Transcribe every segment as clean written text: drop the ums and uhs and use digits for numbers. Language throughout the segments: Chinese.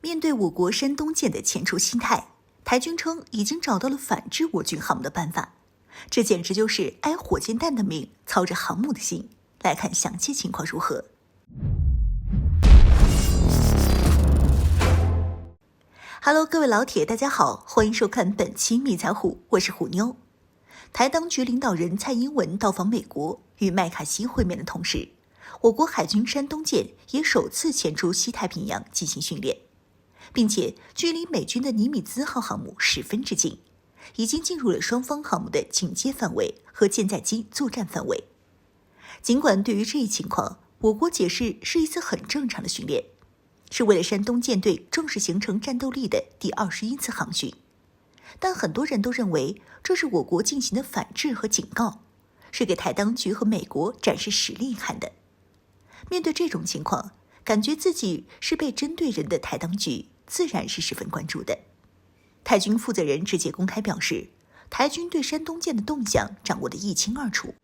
面对我国山东舰的前出西态，台军称已经找到了反制我军航母的办法，这简直就是挨火箭弹的命，操着航母的心。来看详细情况如何。Hello， 各位老铁，大家好，欢迎收看本期密财虎，我是虎妞。台当局领导人蔡英文到访美国，与麦卡锡会面的同时，我国海军山东舰也首次前出西太平洋进行训练，并且距离美军的尼米兹号航母十分之近，已经进入了双方航母的警戒范围和舰载机作战范围。尽管对于这一情况，我国解释是一次很正常的训练，是为了山东舰队正式形成战斗力的第21次航训，但很多人都认为这是我国进行的反制和警告，是给台当局和美国展示实力看的。面对这种情况，感觉自己是被针对人的台当局自然是十分关注的。台军负责人直接公开表示，台军对山东舰的动向掌握得一清二楚，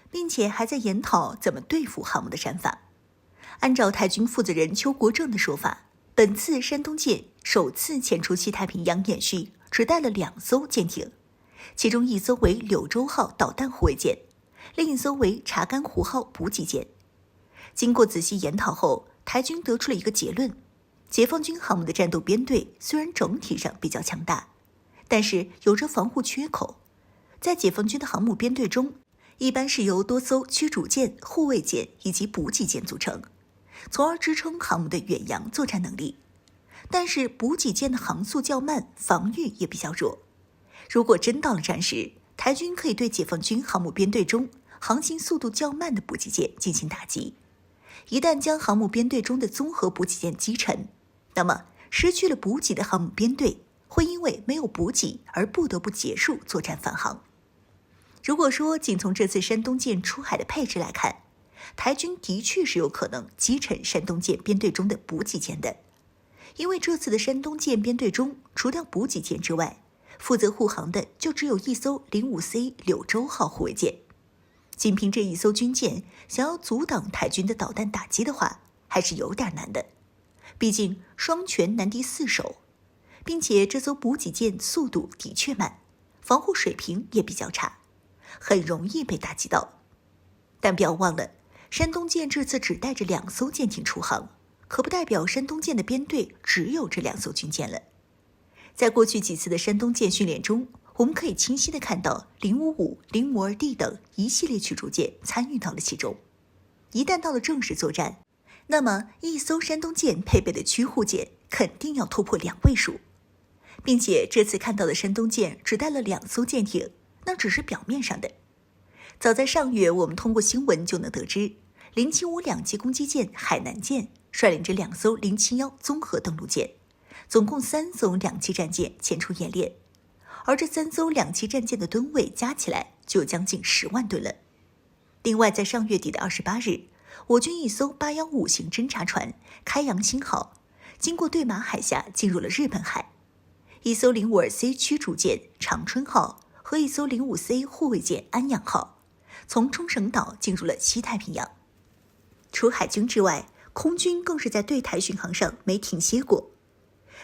并且还在研讨怎么对付航母的战法。按照台军负责人邱国正的说法，本次山东舰首次前出西太平洋演训，只带了2艘舰艇，其中一艘为柳州号导弹护卫舰，另一艘为查干湖号补给舰。经过仔细研讨后，台军得出了一个结论：解放军航母的战斗编队虽然整体上比较强大，但是有着防护缺口。在解放军的航母编队中，一般是由多艘驱逐舰、护卫舰以及补给舰组成，从而支撑航母的远洋作战能力。但是补给舰的航速较慢，防御也比较弱。如果真到了战时，台军可以对解放军航母编队中航行速度较慢的补给舰进行打击。一旦将航母编队中的综合补给舰击沉，那么失去了补给的航母编队会因为没有补给而不得不结束作战返航。如果说仅从这次山东舰出海的配置来看，台军的确是有可能击沉山东舰编队中的补给舰的，因为这次的山东舰编队中，除掉补给舰之外，负责护航的就只有一艘05C 柳州号护卫舰。仅凭这一艘军舰，想要阻挡台军的导弹打击的话，还是有点难的。毕竟双拳难敌四手，并且这艘补给舰速度的确慢，防护水平也比较差，很容易被打击到。但不要忘了，山东舰这次只带着2艘舰艇出航，可不代表山东舰的编队只有这2艘军舰了。在过去几次的山东舰训练中，我们可以清晰地看到055、052D 等一系列驱逐舰参与到了其中。一旦到了正式作战，那么一艘山东舰配备的驱护舰肯定要突破2位数，并且这次看到的山东舰只带了2艘舰艇，那只是表面上的。早在上月，我们通过新闻就能得知，075两栖攻击舰海南舰率领着2艘071综合登陆舰，总共3艘两栖战舰前出演练，而这3艘两栖战舰的吨位加起来就有将近10万吨了。另外，在上月底的28日，我军一艘815型侦察船开阳星号经过对马海峡进入了日本海，一艘052C 驱逐舰长春号和一艘05C 护卫舰安阳号从冲绳岛进入了西太平洋。除海军之外，空军更是在对台巡航上没停歇过。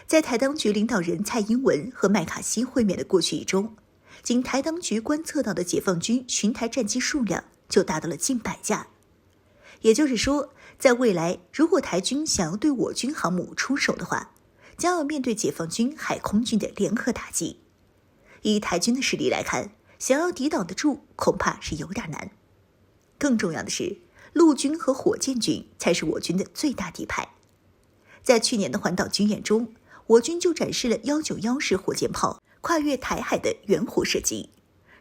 在台当局领导人蔡英文和麦卡锡会面的过去1周，仅台当局观测到的解放军巡台战机数量就达到了近100架。也就是说，在未来，如果台军想要对我军航母出手的话，将要面对解放军海空军的联合打击。以台军的实力来看，想要抵挡得住，恐怕是有点难。更重要的是，陆军和火箭军才是我军的最大底牌。在去年的环岛军演中，我军就展示了191式火箭炮跨越台海的圆火射击，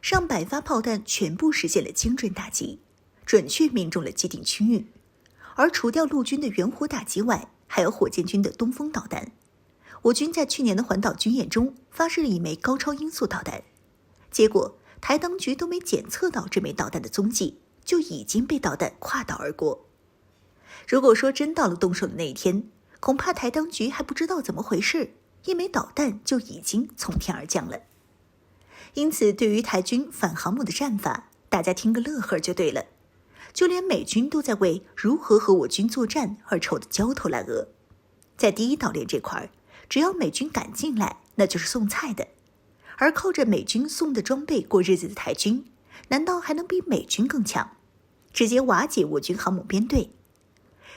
上百发炮弹全部实现了精准打击，准确命中了既定区域。而除掉陆军的圆火打击外，还有火箭军的东风导弹。我军在去年的环岛军演中发射了1枚高超音速导弹，结果台当局都没检测到这枚导弹的踪迹，就已经被导弹跨岛而过。如果说真到了动手的那一天，恐怕台当局还不知道怎么回事，1枚导弹就已经从天而降了。因此，对于台军反航母的战法，大家听个乐呵就对了。就连美军都在为如何和我军作战而愁得焦头烂额。在第一岛链这块，只要美军敢进来，那就是送菜的。而靠着美军送的装备过日子的台军，难道还能比美军更强？直接瓦解我军航母编队。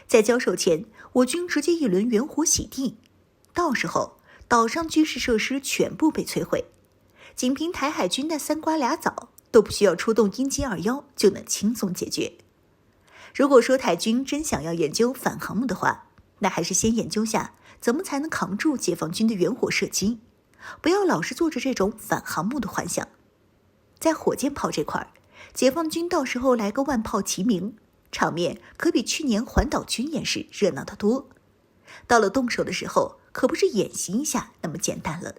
在交手前，我军直接一轮远火洗地，到时候岛上军事设施全部被摧毁，仅凭台海军那3瓜俩枣，都不需要出动鹰击21就能轻松解决。如果说台军真想要研究反航母的话，那还是先研究下怎么才能扛住解放军的远火射击，不要老是做着这种反航母的幻想。在火箭炮这块，解放军到时候来个万炮齐鸣，场面可比去年环岛军演时热闹得多。到了动手的时候，可不是演习一下那么简单了。